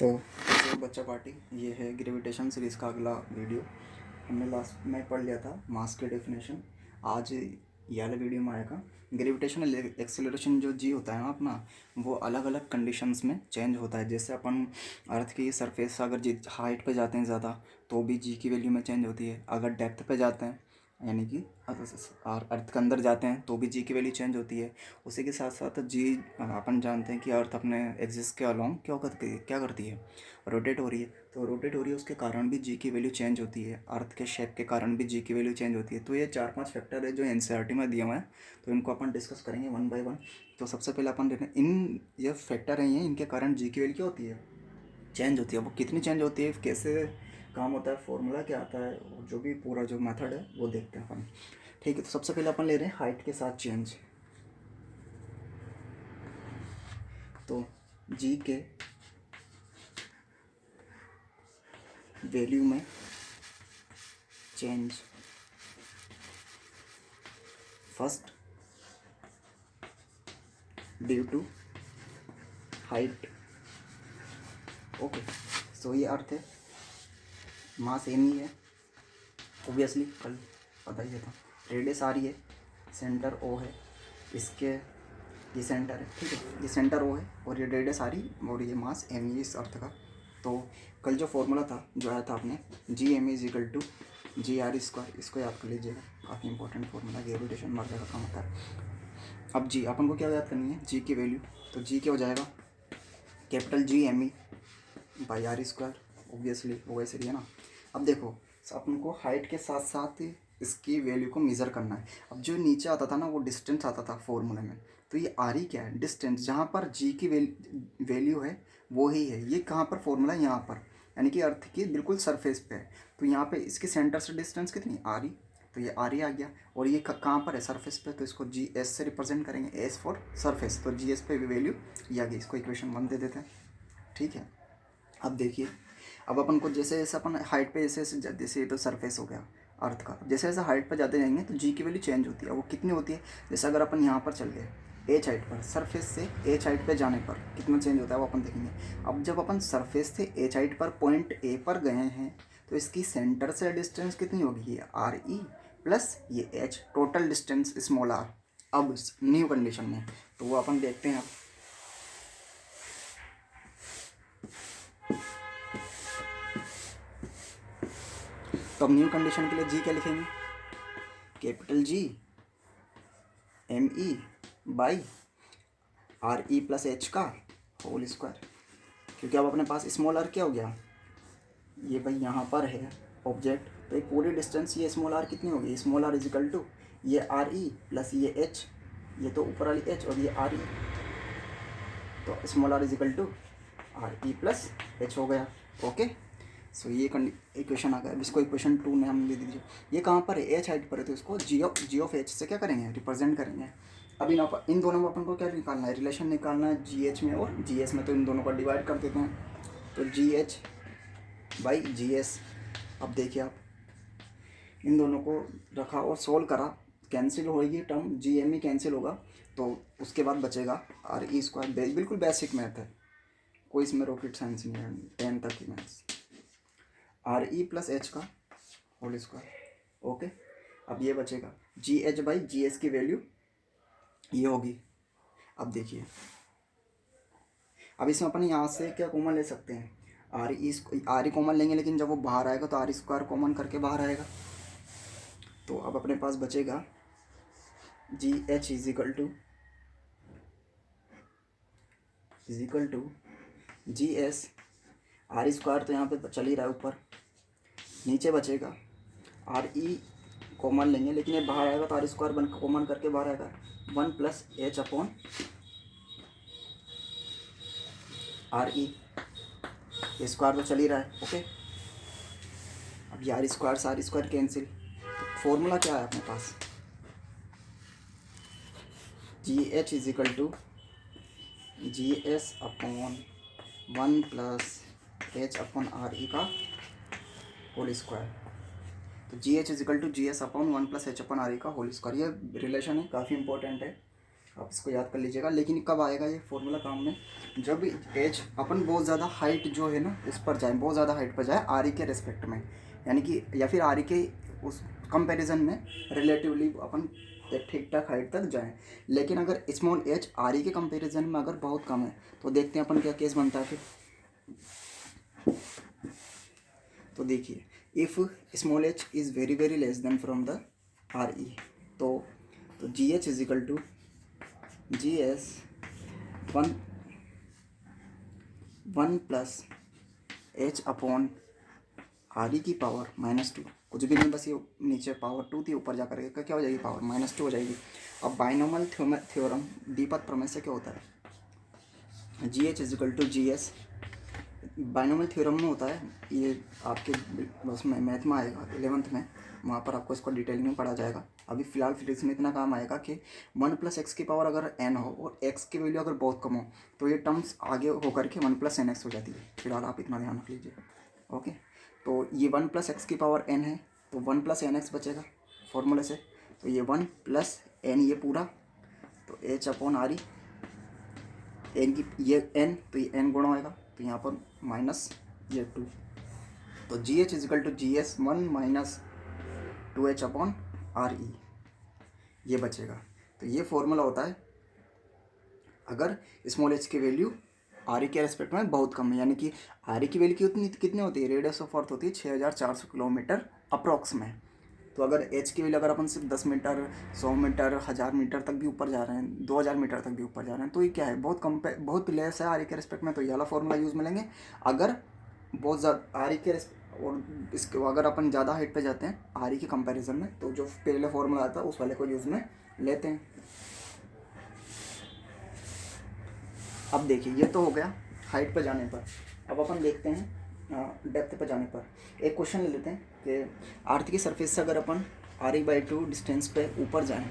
तो बच्चा पार्टी ये है ग्रेविटेशन सीरीज़ का अगला वीडियो। हमने लास्ट में पढ़ लिया था मास की डेफिनेशन। आज ये वाला वीडियो में आएगा ग्रेविटेशनल एक्सेलरेशन। जो जी होता है ना अपना, वो अलग अलग कंडीशंस में चेंज होता है। जैसे अपन अर्थ की सरफेस अगर जी हाइट पे जाते हैं ज़्यादा तो भी जी की वैल्यू में चेंज होती है। अगर डेप्थ पे जाते हैं यानी कि अर्थ के अंदर जाते हैं तो भी जी की वैल्यू चेंज होती है। उसी के साथ साथ जी अपन जानते हैं कि अर्थ अपने एक्सिस के अलोंग क्या करती है, रोटेट हो रही है। तो रोटेट हो रही है उसके कारण भी जी की वैल्यू चेंज होती है। अर्थ के शेप के कारण भी जी की वैल्यू चेंज होती है। तो ये 4-5 फैक्टर है जो एनसीईआरटी में दिए हुए हैं, तो इनको अपन डिस्कस करेंगे वन बाय वन। तो सबसे पहले अपन देखें इन ये फैक्टर हैं, इनके कारण जी की वैल्यू क्या होती है, चेंज होती है। वो कितनी चेंज होती है, कैसे काम होता है, फॉर्मूला क्या आता है, और जो भी पूरा जो मेथड है वो देखते हैं अपन। ठीक है, तो सबसे पहले अपन ले रहे हैं हाइट के साथ चेंज। तो जी के वैल्यू में change first due to height. Okay, so ये अर्थ है, मास सेम ही है ऑब्वियसली, कल पता ही था। रेडियस आ रही है, सेंटर ओ है, इसके ये सेंटर है, ठीक है, ये सेंटर ओ है और ये रेडियस आ रही और ये मास एम ही इस अर्थ का। तो कल जो फॉर्मूला था जो आया था आपने, G M is equal to G R square, इसको याद कर लीजिएगा, काफ़ी इंपॉर्टेंट फॉर्मूला, ग्रेविटेशन मार्ग का काम होता है। अब जी अपन को क्या याद करनी है, जी की वैल्यू। तो जी क्या हो जाएगा, capital G M E by R square, obviously वो वैसे ही है ना। अब देखो, अपन को हाइट के साथ साथ इसकी वैल्यू को मेज़र करना है। अब जो नीचे आता था ना वो डिस्टेंस आता था फॉर्मूले में, तो ये आर ही क्या है, डिस्टेंस। जहाँ पर जी की वैल्यू है वो ही है, ये कहाँ पर फॉर्मूला है, यहाँ पर, यानी कि अर्थ की बिल्कुल सरफेस पे है। तो यहाँ पे इसके सेंटर से डिस्टेंस कितनी, आर ही, तो ये आर ही आ गया। और ये कहाँ पर है, सरफेस पे, तो इसको जी एस से रिप्रेजेंट करेंगे, एस फॉर सरफेस, तो जी एस पे भी वैल्यू ये आ गई। इसको इक्वेशन 1 दे देते हैं, ठीक है। अब देखिए, अब अपन को जैसे जैसे अपन हाइट पे जैसे जैसे ये तो सरफेस हो गया अर्थ का, जैसे जैसे हाइट पर जाते जाएंगे तो जी की वैल्यू चेंज होती है। वो कितनी होती है, जैसे अगर अपन यहाँ पर चल गए एच हाइट पर, सरफेस से एच हाइट पे जाने पर कितना चेंज होता है वो अपन देखेंगे। अब जब अपन सरफेस से एच हाइट पर पॉइंट ए पर गए हैं तो इसकी सेंटर से डिस्टेंस कितनी होगी, ये आर ई प्लस ये H, total distance small R. अब न्यू कंडीशन में तो वो अपन देखते हैं। अब तो अब न्यू कंडीशन के लिए जी क्या लिखेंगे, capital G M E by R E plus H का होल स्क्वायर। क्योंकि अब अपने पास स्मॉल आर क्या हो गया, ये भाई यहाँ पर है ऑब्जेक्ट, तो ये पूरी डिस्टेंस ये स्मॉल आर कितनी होगी, स्मॉल आर इजिकल टू ये आर ई प्लस ये एच, ये तो ऊपर वाली एच और ये आर ई, तो small R is equal to R E plus H हो गया। ओके, सो ये इक्वेशन आ गया। अब इसको इक्वेशन 2 में हम दे दीजिए। ये कहाँ पर है, एच हाइट पर है, तो इसको जी ऑफ एच से क्या करेंगे, रिप्रेजेंट करेंगे। अब इन दोनों में अपन को क्या निकालना है, रिलेशन निकालना है जी एच में और जी एस में। तो इन दोनों को डिवाइड कर देते हैं, तो G H by G S. अब देखिए आप इन दोनों को रखा और सोल्व करा, कैंसिल होगी term, G M E cancel होगा, तो उसके बाद बचेगा आर ई स्क्वायर। बिल्कुल बेसिक मैथ है, कोई इसमें रॉकेट साइंस नहीं है, 10 तक की maths. Are E plus H का होल स्क्वायर। ओके, अब ये बचेगा G H by G S की वैल्यू ये होगी। अब देखिए, अब इसमें अपन यहाँ से क्या कॉमन ले सकते हैं, आर ई कॉमन लेंगे, लेकिन जब वो बाहर आएगा तो आर स्क्वायर कॉमन करके बाहर आएगा। तो अब अपने पास बचेगा G H is equal to G S, R square तो यहाँ पे चल ही रहा है ऊपर, नीचे बचेगा आर ई कॉमन लेंगे, लेकिन ये बाहर आएगा तो आर स्क्वायर बन कॉमन करके बाहर आएगा 1 plus H upon R E, square तो चल ही रहा है। ओके, अब ये आर स्क्वायर कैंसिल, तो फॉर्मूला क्या है अपने पास, G H is equal to G S upon 1 plus H upon R E का होल स्क्वायर। तो G H is equal to G S upon 1 plus H upon R E का होल स्क्वायर, ये relation है, काफ़ी इंपॉर्टेंट है। आप इसको याद कर लीजिएगा। लेकिन कब आएगा ये फॉर्मूला काम में, जब एच अपन बहुत ज़्यादा हाइट जो है ना उस पर जाए, बहुत ज़्यादा हाइट पर जाए आर ई के रेस्पेक्ट में, यानी कि या फिर आर ई के उस कंपैरिजन में रिलेटिवली अपन एक ठीक ठाक हाइट तक जाएं। लेकिन अगर स्मॉल एच आर ई के कंपैरिजन में अगर बहुत कम है तो देखते हैं अपन क्या केस बनता है फिर। तो देखिए, if small H is very very less then from the R E, तो G H is equal to G S one plus H upon R E की पावर -2, कुछ भी नहीं, बस ये नीचे पावर 2 थी, ऊपर जा करके क्या हो जाएगी, पावर -2 हो जाएगी। अब बाइनोमियल थ्योरम द्विपद प्रमेय से क्या होता है, G H is equal to G S, binomial theorem में होता है ये, आपके उसमें मैथ में आएगा 11th में, वहाँ पर आपको इसको डिटेल में पढ़ा जाएगा। अभी फिलहाल फिजिक्स में इतना काम आएगा कि 1 + x की पावर अगर n हो और x की वैल्यू अगर बहुत कम हो तो ये टर्म्स आगे होकर के 1 + nx हो जाती है। फिलहाल आप इतना ध्यान रख लीजिए। ओके, तो ये 1 + x की पावर n है, तो 1 + nx बचेगा फॉर्मूले से, तो ये 1 + n ये पूरा, तो h upon R E, N की ये n, तो ये n गुणा होएगा, तो यहाँ पर -2, तो G H is equal to G S 1 - 2h upon R E, ये बचेगा। तो ये फॉर्मूला होता है अगर स्मॉल एच की वैल्यू आर ई के रेस्पेक्ट में बहुत कम है, यानी कि आर ई की वैल्यू कितनी होती है, रेडियस ऑफ अर्थ होती है 6400 किलोमीटर अप्रॉक्स में। तो अगर एच की वैल्यू अगर अपन सिर्फ 10 मीटर, 100 मीटर, 1000 मीटर तक भी ऊपर जा रहे हैं, 2000 मीटर तक भी ऊपर जा रहे हैं, तो ये क्या है, बहुत लेस है आर ई के रेस्पेक्ट में, तो ये वाला फॉर्मूला यूज़ में लेंगे। अगर बहुत ज़्यादा आर ई के और इसके अगर अपन ज़्यादा हाइट पे जाते हैं आर ई के कंपैरिजन में, तो जो पहले फॉर्मूला आता है उस वाले को यूज़ में लेते हैं। अब देखिए, ये तो हो गया हाइट पे जाने पर। अब अपन देखते हैं डेप्थ पे जाने पर। एक क्वेश्चन ले लेते हैं कि अर्थ की सरफेस से अगर अपन re/2 डिस्टेंस पे ऊपर जाएं,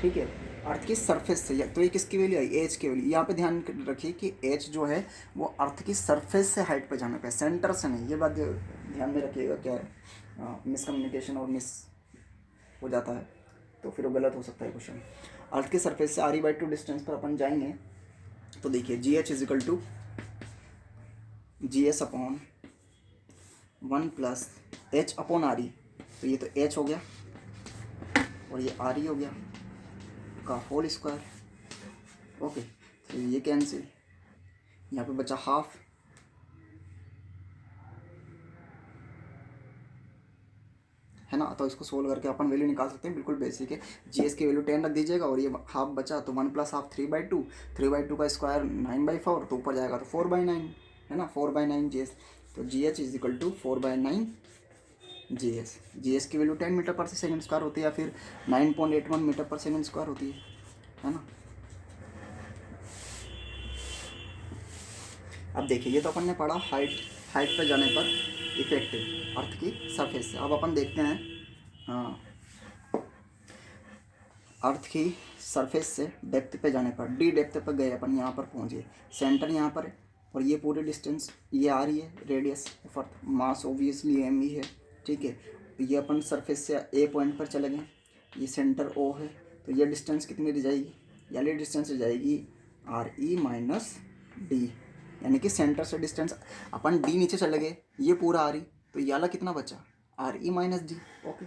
ठीक है, अर्थ की सरफेस से, तो ये किसकी वैल्यू आई, एच की वैल्यू। यहाँ पे ध्यान रखिए कि एच जो है वो अर्थ की सरफेस से हाइट पे जाने पे, सेंटर से नहीं, ये बात ध्यान में रखिएगा, क्या मिसकम्युनिकेशन और मिस हो जाता है तो फिर वो गलत हो सकता है क्वेश्चन। अर्थ की सरफेस से re/2 डिस्टेंस पर अपन जाएंगे, तो देखिए G H is equal to G S upon 1 + h upon R E, तो ये तो h हो गया और ये आर ई हो गया का होल स्क्वायर। ओके, तो ये कैंसिल, यहाँ पे बचा हाफ, है ना। तो इसको सोल्व करके अपन वैल्यू निकाल सकते हैं, बिल्कुल बेसिक है। जी एस की वैल्यू 10 रख दीजिएगा और ये हाफ बचा, तो 1 + हाफ 3/2, 3/2 का स्क्वायर 9/4, तो ऊपर जाएगा तो 4/9, है ना, 4/9 जी एस। तो G H is equal to 4/9 G S. G S की वैल्यू 10 मीटर पर सेकेंड स्क्वायर होती है, या फिर 9.81 मीटर पर सेकेंड स्क्वायर होती है ना। अब देखिए, ये तो अपन ने पढ़ा हाइट पर जाने पर इफेक्टिव अर्थ की सरफेस से। अब अपन देखते हैं अर्थ की सरफेस से डेप्थ पे जाने पर, डी डेप्थ पे गए अपन, यहाँ पर पहुँचे, सेंटर यहाँ पर है और ये पूरी डिस्टेंस ये आ रही है, radius of earth, mass obviously M ही है, ठीक है। तो ये अपन सरफेस से ए पॉइंट पर चले गए, ये सेंटर ओ है, तो ये डिस्टेंस कितनी रह जाएगी, यानी डिस्टेंस रह जाएगी आर ई माइनस डी, यानी कि सेंटर से डिस्टेंस अपन डी नीचे चले गए, ये पूरा आ रही, तो ये वाला कितना बचा, R E minus D. Okay,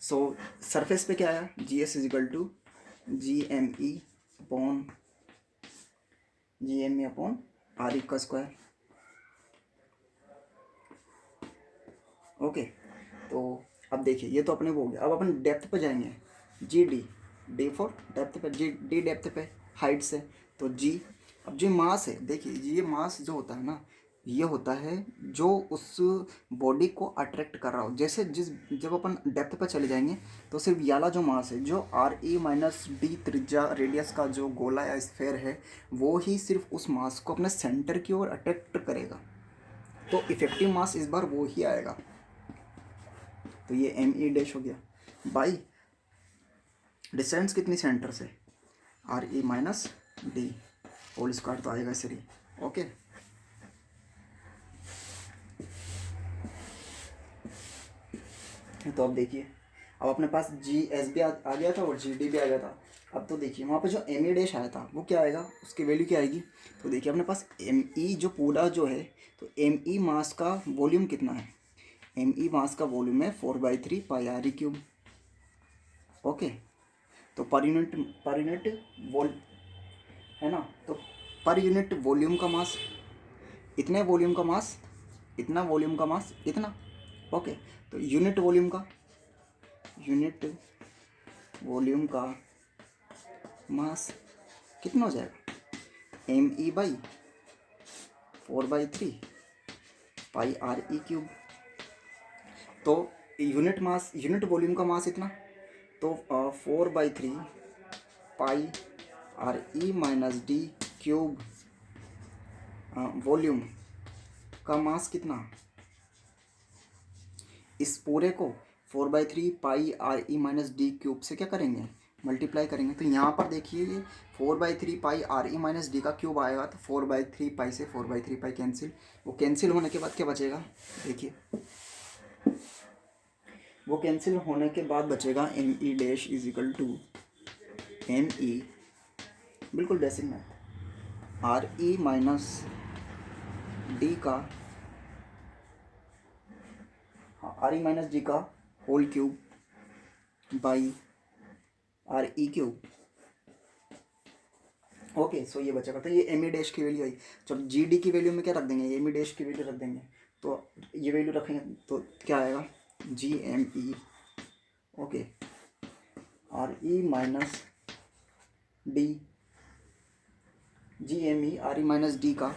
so surface पे क्या आया, G S is equal to G M E upon R E का स्क्वायर। ओके, तो अब देखिए, ये तो अपने वो हो गया। अब अपन डेप्थ पे जाएंगे, जी डी फॉर डेप्थ पे, जी डी डेप्थ पे हाइट से, तो जी, अब जो मास है देखिए, ये मास जो होता है ना, ये होता है जो उस बॉडी को अट्रैक्ट कर रहा हो। जैसे जब अपन डेप्थ पर चले जाएंगे तो सिर्फ याला जो मास है, जो आर ई माइनस डी त्रिज्या रेडियस का जो गोला या स्फेयर है, वो ही सिर्फ उस मास को अपने सेंटर की ओर अट्रैक्ट करेगा, तो इफेक्टिव मास इस बार वो ही आएगा। तो ये एम ई डैश हो गया बाई डिस्टेंस कितनी सेंटर से, R E minus D whole square, तो आएगा सरी। ओके, तो अब देखिए, अब अपने पास जी एस भी आ गया था और जी डी भी आ गया था। अब तो देखिए वहाँ पे जो एम ई डैश आया था वो क्या आएगा, उसकी वैल्यू क्या आएगी। तो देखिए अपने पास एम ई जो पूरा जो है, तो एम ई मास का वॉल्यूम कितना है, एम ई मास का वॉल्यूम है 4/3 pi R E cube. Okay, तो पर यूनिट वॉल है ना, तो पर यूनिट वॉल्यूम का मास इतने वॉल्यूम का मास इतना, वॉल्यूम का मास इतना। ओके, तो यूनिट वॉल्यूम का मास कितना हो जाएगा, M E by 4/3 pi R E cube. तो यूनिट वॉल्यूम का मास इतना, तो 4/3 pi R E minus D cube volume का मास कितना। इस पूरे को 4/3 pi R E minus D cube से क्या करेंगे, मल्टीप्लाई करेंगे। तो यहाँ पर देखिए ये 4/3 pi R E minus D का क्यूब आएगा, तो 4/3 पाई से 4/3 पाई कैंसिल, वो कैंसिल होने के बाद क्या बचेगा, देखिए वो कैंसिल होने के बाद बचेगा M E dash is equal to M E, बिल्कुल basic math, R E minus D का, आर ई माइनस डी का whole cube by R E cube. Okay, so ये बचेगा, तो ये एम ई डैश की वैल्यू आई। जब जी डी की वैल्यू में क्या रख देंगे, एम ई डैश की वैल्यू रख देंगे, तो ये वैल्यू रखेंगे तो क्या आएगा, G M E, okay, are E minus D, G M E R E minus D का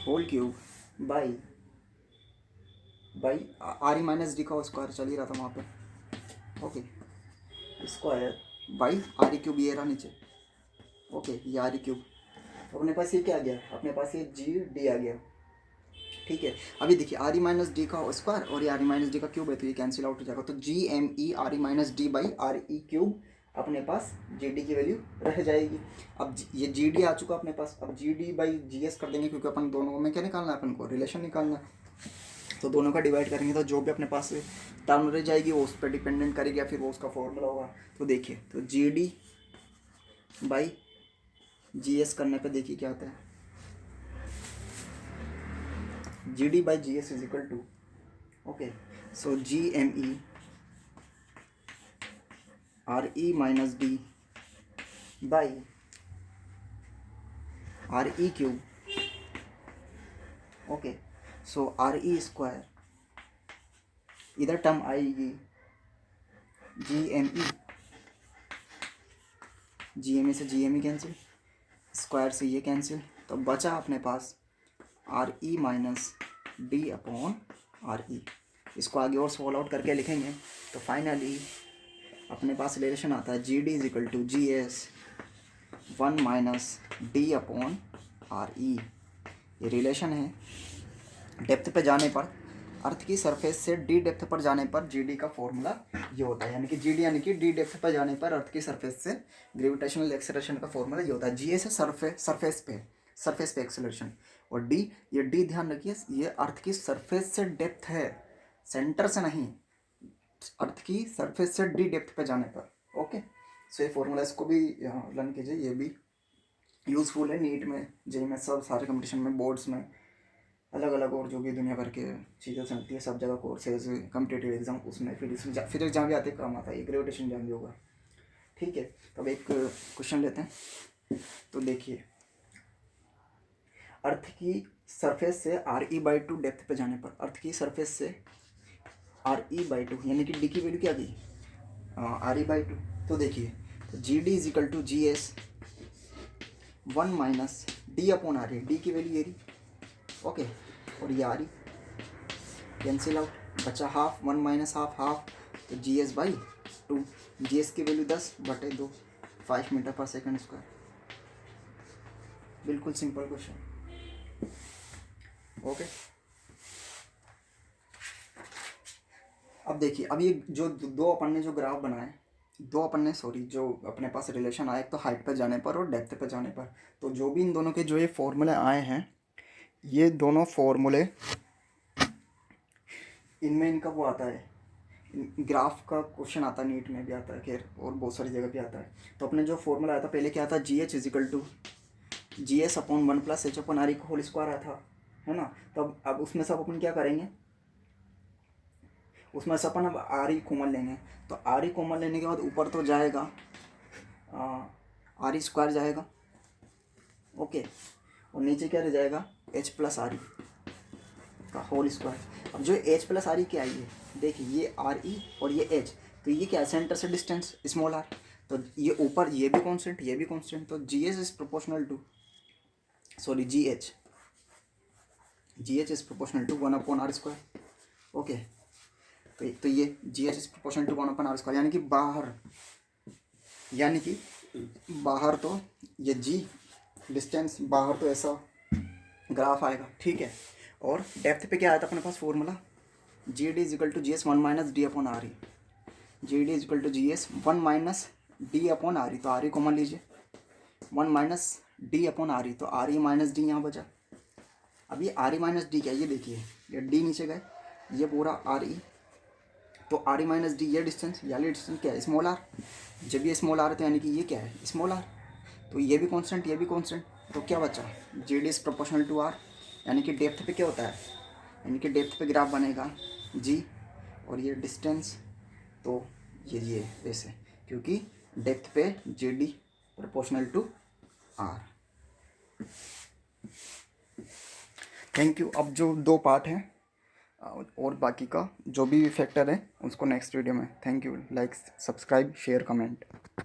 whole cube by R E minus D का स्क्वायर चल ही रहा था वहाँ पे, okay, square by R E cube, ये रहा नीचे। ओके, ये आर ई क्यूब, तो अपने पास ये क्या आ गया, अपने पास ये जी डी आ गया। ठीक है, अभी देखिए आर ई माइनस डी का स्क्वायर और ये आर ई माइनस डी का क्यूब है, तो ये कैंसिल आउट हो जाएगा। तो G M E R E minus D by R E cube अपने पास जी डी की वैल्यू रह जाएगी। अब ये जी डी आ चुका अपने पास, अब जी डी बाई जी एस कर देंगे, क्योंकि अपन दोनों में क्या निकालना है, अपन को रिलेशन निकालना है। तो दोनों का डिवाइड करेंगे तो जो भी अपने पास टर्म रह जाएगी वो उस पर डिपेंडेंट करेगी, या फिर वो उसका फॉर्मूला होगा। तो देखिए, तो G D by G S करने पे देखिए क्या आता है, G D by G S is equal to, okay, so G M E R E minus D by R E cube, okay, so R E square, इधर term आएगी G M E से G M E cancel, square से ये cancel, तो बचा अपने पास R E minus D upon R E. इसको आगे और सॉल्व आउट करके लिखेंगे तो फाइनली अपने पास रिलेशन आता है G D is equal to G S 1 minus D upon R E. ये रिलेशन है, डेप्थ पे जाने पर अर्थ की सरफेस से डी डेप्थ पर जाने पर जी डी का फॉर्मूला ये होता है, यानी कि जी डी यानी कि डी डेप्थ पर जाने पर अर्थ की सरफेस से ग्रेविटेशनल एक्सेलरेशन का फॉर्मूला ये होता है। जी एस है सरफेस पे एक्सेलरेशन, और डी, ये डी ध्यान रखिए ये अर्थ की सरफेस से डेप्थ है, सेंटर से नहीं, अर्थ की सरफेस से डी डेप्थ पे जाने पर। ओके, सो ये फॉर्मूला, इसको भी यहाँ लर्न कीजिए, ये भी यूज़फुल है नीट में, जेई में, सब सारे कंपटीशन में, बोर्ड्स में, अलग अलग और जो भी दुनिया भर के चीज़ें चलती है, सब जगह कोर्सेज, कम्पिटेटिव एग्जाम, उसमें फिर एग्जाम भी आते काम आता है, ये ग्रेविटेशन एग्जाम भी होगा। ठीक है, तो अब एक क्वेश्चन लेते हैं। तो देखिए, अर्थ की सरफेस से आर ई बाई 2 डेप्थ पे जाने पर, अर्थ की सरफेस से आर ई बाई 2 यानी कि डी की वैल्यू क्या गई, आर ई बाई 2। तो देखिए, तो G D is equal to G S 1 minus D upon R E, D की वैल्यू ये रही, ओके, और ये आर ई कैंसिल आउट, बचा हाफ, 1 माइनस हाफ, तो G S by 2, G S की वैल्यू 10/2, 5 मीटर पर सेकंड स्क्वायर। बिल्कुल सिंपल क्वेश्चन। ओके, अब देखिए, अब ये जो दो अपन ने जो ग्राफ बनाए, जो अपने पास रिलेशन आए, एक तो हाइट पर जाने पर और डेप्थ पर जाने पर, तो जो भी इन दोनों के जो ये फॉर्मूले आए हैं, ये दोनों फॉर्मूले, इनमें इनका वो आता है, ग्राफ का क्वेश्चन आता है, नीट में भी आता है, खैर और बहुत सारी जगह भी आता है। तो अपने जो फॉर्मूला आया था पहले क्या था, G H is equal to G S upon 1 plus H upon R whole square आया था, है ना। तो अब उसमें से अपन क्या करेंगे, उसमें से अपन अब आर ई कॉमन लेंगे। तो आर ई कॉमन लेने के बाद ऊपर तो जाएगा आर ई स्क्वायर जाएगा, ओके, और नीचे क्या रह जाएगा, एच प्लस आर ई का होल स्क्वायर। अब जो एच प्लस आर ई क्या है, ये देखिए ये आर ई और ये एच, तो ये क्या है, सेंटर से डिस्टेंस स्मॉल आर, तो ये ऊपर ये भी कांस्टेंट ये भी कांस्टेंट, तो G H is proportional to, sorry G H is proportional to 1 upon R square, okay. तो ये G H is proportional to 1 upon R square, यानी कि बाहर तो ये जी डिस्टेंस बाहर तो ऐसा ग्राफ आएगा, ठीक है। और डेप्थ पे क्या आया था अपने पास formula, G D equal to G S 1 minus D upon R E, G D equal to G S 1 minus D upon R E, तो आर ई कॉमन लीजिए, 1 minus D upon R E, तो R E minus D यहाँ बचा। अब ये R E minus D क्या है, ये देखिए ये डी नीचे गए, ये पूरा आर ई, तो आर ई माइनस डी ये डिस्टेंस, यानी डिस्टेंस क्या है, स्मॉल आर। जब ये स्मॉल आर है तो यानी कि ये क्या है, स्मॉल आर, तो ये भी कांस्टेंट ये भी कांस्टेंट, तो क्या बचा, G D is proportional to R, यानी कि डेप्थ पे क्या होता है, यानी कि डेप्थ पे ग्राफ बनेगा जी, और ये डिस्टेंस, तो ये ऐसे, क्योंकि डेप्थ पे G D proportional to R. Thank you. अब जो 2 पार्ट हैं और बाकी का जो भी फैक्टर है उसको नेक्स्ट वीडियो में। Thank you. Like, subscribe, share, comment.